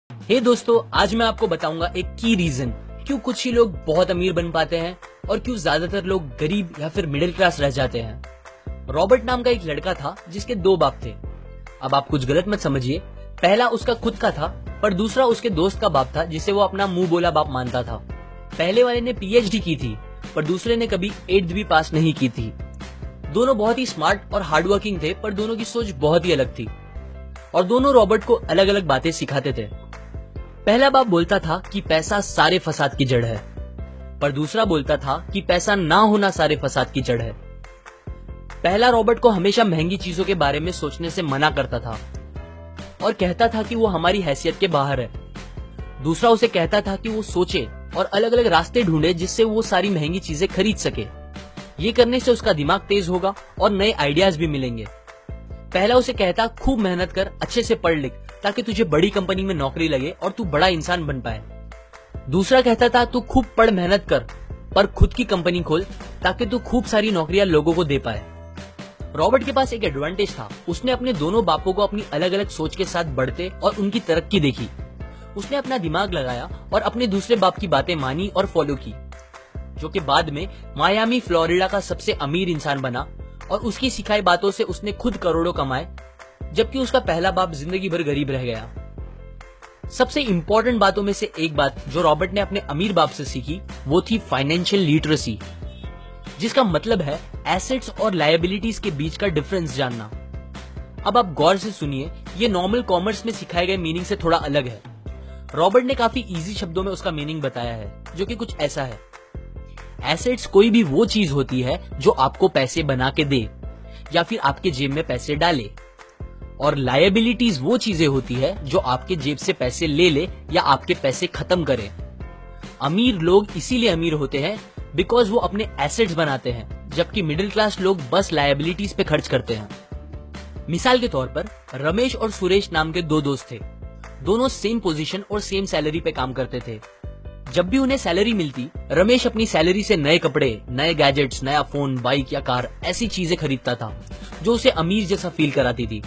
हे दोस्तों, आज मैं आपको बताऊंगा एक की रीजन क्यों कुछ ही लोग बहुत अमीर बन पाते हैं और क्यों ज्यादातर लोग गरीब या फिर मिडिल क्लास रह जाते हैं। रॉबर्ट नाम का एक लड़का था जिसके दो बाप थे। अब आप कुछ गलत मत समझिए, पहला उसका खुद का था पर दूसरा उसके दोस्त का बाप था जिसे वो अपना मुंह बोला बाप मानता था। पहले वाले ने पीएचडी की थी पर दूसरे ने कभी 8th भी पास नहीं की थी। दोनों बहुत ही स्मार्ट और हार्डवर्किंग थे पर दोनों की सोच बहुत ही अलग थी और दोनों रॉबर्ट को अलग अलग बातें सिखाते थे। पहला बाप बोलता था कि पैसा सारे फसाद की जड़ है, पर दूसरा बोलता था कि पैसा ना होना सारे फसाद की जड़ है। पहला रॉबर्ट को हमेशा महंगी चीजों के बारे में सोचने से मना करता था और कहता था कि वो हमारी हैसियत के बाहर है। दूसरा उसे कहता था कि वो सोचे और अलग अलग रास्ते ढूंढे जिससे वो सारी महंगी चीजें खरीद सके। ये करने से उसका दिमाग तेज होगा और नए आइडियाज भी मिलेंगे। पहला उसे कहता खूब मेहनत कर, अच्छे से पढ़ लिख ताकि तुझे बड़ी कंपनी में नौकरी लगे और तू बड़ा इंसान बन पाए। दूसरा कहता था तू खूब पढ़ मेहनत कर पर खुद की कंपनी खोल ताकि तू खूब सारी नौकरियां लोगों को दे पाए। रॉबर्ट के पास एक एडवांटेज था, उसने अपने दोनों बापों को अपनी अलग अलग सोच के साथ बढ़ते और उनकी तरक्की देखी। उसने अपना दिमाग लगाया और अपने दूसरे बाप की बातें मानी और फॉलो की, जो कि बाद में मायामी फ्लोरिडा का सबसे अमीर इंसान बना और उसकी सिखाई बातों से उसने खुद करोड़ों कमाए, जबकि उसका पहला बाप जिंदगी भर गरीब रह गया। सबसे इंपॉर्टेंट बातों में से एक बात जो रॉबर्ट ने अपने अमीर बाप से सीखी वो थी फाइनेंशियल लिटरेसी, जिसका मतलब है एसेट्स और लायबिलिटीज के बीच का डिफरेंस जानना। अब आप गौर से सुनिए, ये नॉर्मल कॉमर्स में सिखाए गए मीनिंग से थोड़ा अलग है। रॉबर्ट ने काफी इजी शब्दों में उसका मीनिंग बताया है, जो कि कुछ ऐसा है। एसेट्स कोई भी वो चीज होती है जो आपको पैसे बना के दे या फिर आपके जेब में पैसे डाले, और लायबिलिटीज वो चीजें होती है जो आपके जेब से पैसे ले ले या आपके पैसे खत्म करे। अमीर लोग इसीलिए अमीर होते हैं बिकॉज वो अपने एसेट्स बनाते हैं, जबकि मिडिल क्लास लोग बस लायबिलिटीज पे खर्च करते हैं। मिसाल के तौर पर रमेश और सुरेश नाम के दो दोस्त थे। दोनों सेम पोजीशन और सेम सैलरी पे काम करते थे। जब भी उन्हें सैलरी मिलती, रमेश अपनी सैलरी से नए कपड़े, नए गैजेट्स, नया फोन, बाइक या कार ऐसी चीजें खरीदता था जो उसे अमीर जैसा फील कराती थी।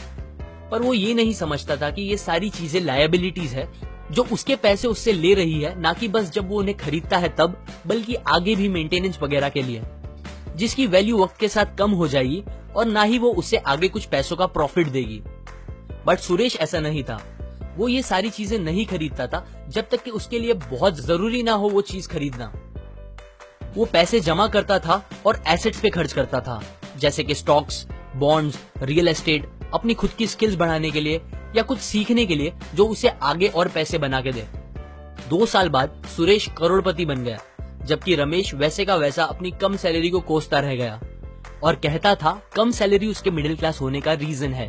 पर वो ये नहीं समझता था कि ये सारी चीजें लायबिलिटीज है जो उसके पैसे उससे ले रही है, ना कि बस जब वो उन्हें खरीदता है तब, बल्कि आगे भी मेंटेनेंस वगैरह के लिए, जिसकी वैल्यू वक्त के साथ कम हो जाएगी और ना ही वो उससे आगे कुछ पैसों का प्रॉफिट देगी। बट सुरेश ऐसा नहीं था। वो ये सारी चीजें नहीं खरीदता था जब तक कि उसके लिए बहुत जरूरी ना हो वो चीज खरीदना। वो पैसे जमा करता था और एसेट्स पे खर्च करता था, जैसे कि स्टॉक्स, बॉन्ड्स, रियल एस्टेट, अपनी खुद की स्किल्स बढ़ाने के लिए या कुछ सीखने के लिए जो उसे आगे और पैसे बना के दे। 2 साल बाद सुरेश करोड़पति बन गया, जबकि रमेश वैसे का वैसा अपनी कम सैलरी को कोसता रह गया और कहता था कम सैलरी उसके मिडिल क्लास होने का रीजन है।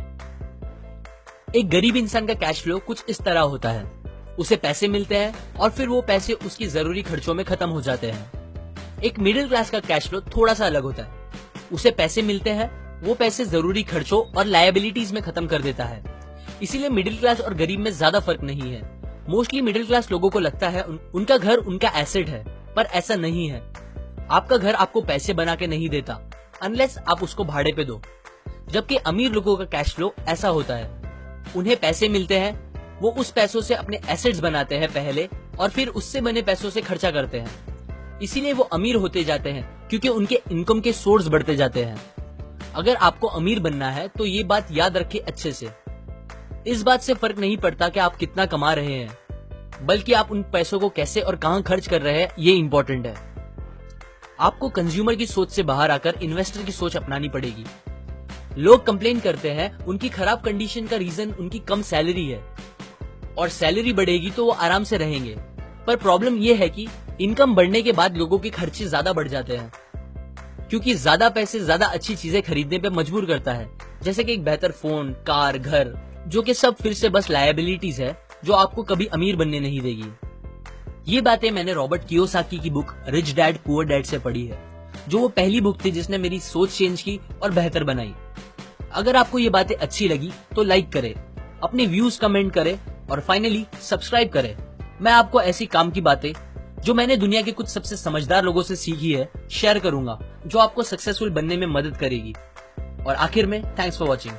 एक गरीब इंसान का कैश फ्लो कुछ इस तरह होता है, उसे पैसे मिलते हैं और फिर वो पैसे उसकी जरूरी खर्चों में खत्म हो जाते हैं। एक मिडिल क्लास का कैश फ्लो थोड़ा सा अलग होता है, उसे पैसे मिलते हैं, वो पैसे जरूरी खर्चों और लायबिलिटीज में खत्म कर देता है। इसीलिए मिडिल क्लास और गरीब में ज्यादा फर्क नहीं है। मोस्टली मिडिल क्लास लोगों को लगता है उनका घर उनका एसेट है, पर ऐसा नहीं है। आपका घर आपको पैसे बना के नहीं देता अनलेस आप उसको भाड़े पे दो, जबकि अमीर लोगों का कैश फ्लो ऐसा होता है। उन्हें पैसे मिलते हैं, वो उस पैसों से अपने एसेट्स बनाते हैं पहले और फिर उससे बने पैसों से खर्चा करते हैं। इसीलिए वो अमीर होते जाते हैं क्योंकि उनके इनकम के सोर्स बढ़ते जाते हैं। अगर आपको अमीर बनना है तो ये बात याद रखिए अच्छे से। इस बात से फर्क नहीं पड़ता कि आप कितना कमा रहे हैं, बल्कि आप उन पैसों को कैसे और कहां खर्च कर रहे हैं, ये इंपॉर्टेंट है। आपको कंज्यूमर की सोच से बाहर आकर इन्वेस्टर की सोच अपनानी पड़ेगी। लोग कंप्लेन करते हैं उनकी खराब कंडीशन का रीजन उनकी कम सैलरी है और सैलरी बढ़ेगी तो वो आराम से रहेंगे, पर प्रॉब्लम ये है कि इनकम बढ़ने के बाद लोगों के खर्चे ज्यादा बढ़ जाते हैं, क्योंकि ज्यादा पैसे ज्यादा अच्छी चीजें खरीदने पे मजबूर करता है, जैसे कि एक बेहतर फोन, कार, घर, जो कि सब फिर से बस लायबिलिटीज है जो आपको कभी अमीर बनने नहीं देगी। ये बातें मैंने रॉबर्ट कियोसाकी की book rich dad poor dad से पढ़ी है, जो वो पहली बुक थी जिसने मेरी सोच चेंज की और बेहतर बनाई। अगर आपको ये बातें अच्छी लगी तो लाइक करें, अपने व्यूज कमेंट करें और फाइनली सब्सक्राइब करें। मैं आपको ऐसी काम की बातें जो मैंने दुनिया के कुछ सबसे समझदार लोगों से सीखी है शेयर करूंगा, जो आपको सक्सेसफुल बनने में मदद करेगी। और आखिर में थैंक्स फॉर वॉचिंग।